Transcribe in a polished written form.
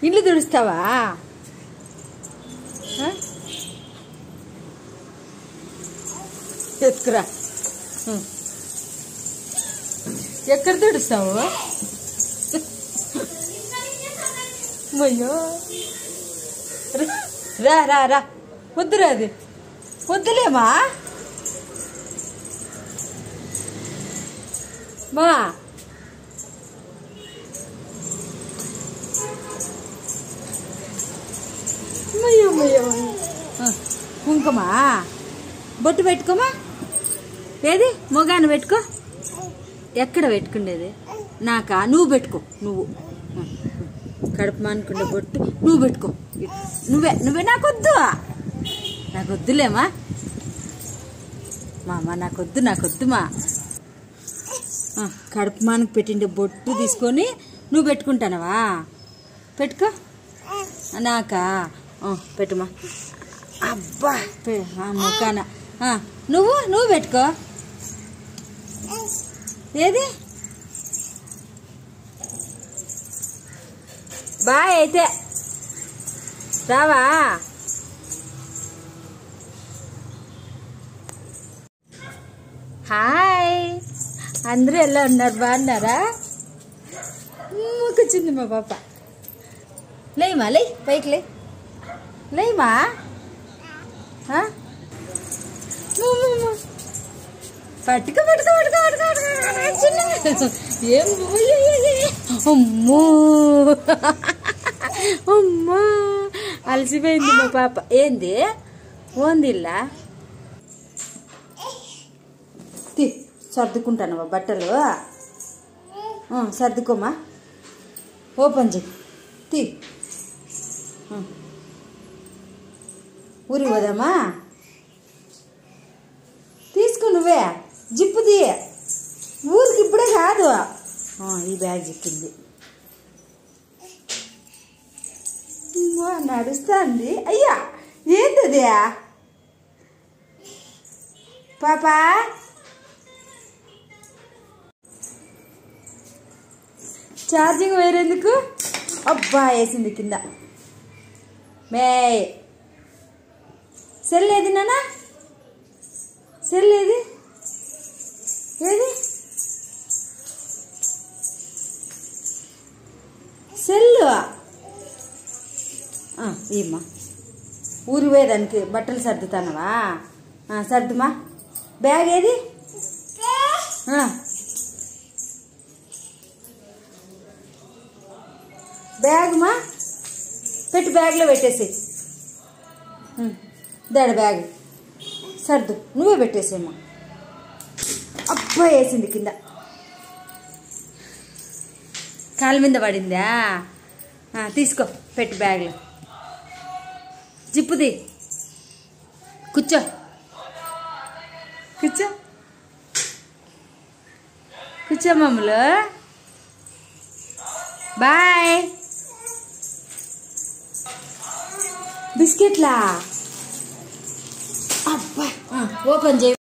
ఇల్లు తుడుస్తావా? ఎత్తుకురా. ఎక్కడ తుడుస్తావు? అయ్యో రా రా రా. వద్దురా, అది వద్దులేమా. మా కుంకుమా బొట్టు పెట్టుకోమా. ఏది మొగాన్ని పెట్టుకో. ఎక్కడ పెట్టుకునేది? నాకా? నువ్వు పెట్టుకో. నువ్వు కడుపు మానుకుండే బొట్టు నువ్వు పెట్టుకో. నువ్వే నువ్వే. నాకొద్దు, నాకొద్దులేమా. మామ నాకొద్దు మా. కడుపు మానకు పెట్టిండే బొట్టు తీసుకొని నువ్వు పెట్టుకుంటానవా? పెట్టుకో. నాకా? పెట్టుమా. అబ్బా ముఖాన. నువ్వు పెట్టుకో. ఏది? బాయ్ అయితే రావా? హాయ్, అందరూ ఎలా ఉన్నారు? బాగున్నారా? కూర్చుంది మా పాప. లేమా, లే పైకి లేమా. పట్టుకో పట్టుకో పట్టుకో పట్టుకో. ఏం అమ్మో అమ్మా, అలసిపోయింది మా పాప. ఏంది ఓందిల్లా? సర్దుకుంటానమ్మా బట్టలు. సర్దుకోమా. ఓపెన్ చెయ్యి. ఊరికి పోదామా? తీసుకో. నువ్వే జిప్పుది. ఊరికి ఇప్పుడే కాదు. ఈ బ్యాగ్ చిక్కింది. నడుస్తుంది. అయ్యా ఏంటది పాపా? ఛార్జింగ్ వేరేందుకు? అబ్బా వేసింది కింద. మే సెల్ ఏది నానా? సెల్ ఏది? ఏది సెల్లు? ఏమ్మా ఊరి పోయేదానికి బట్టలు సర్దుతానవా? సర్దుమా. బ్యాగ్ ఏది? బ్యాగ్ మా పెట్టి బ్యాగ్లో పెట్టేసి. దాడి బ్యాగ్ సర్దు. నువ్వే పెట్టేసేమ్మా. అబ్బా వేసింది కింద. కాళ్ళ మీద పడిందా? తీసుకో, పెట్టి బ్యాగ్లో. జిప్పుది. కూర్చో కూర్చో కూర్చో మమ్మలు. బాయ్. బిస్కెట్లా? అబ్బా ఓపెన్ చేయి.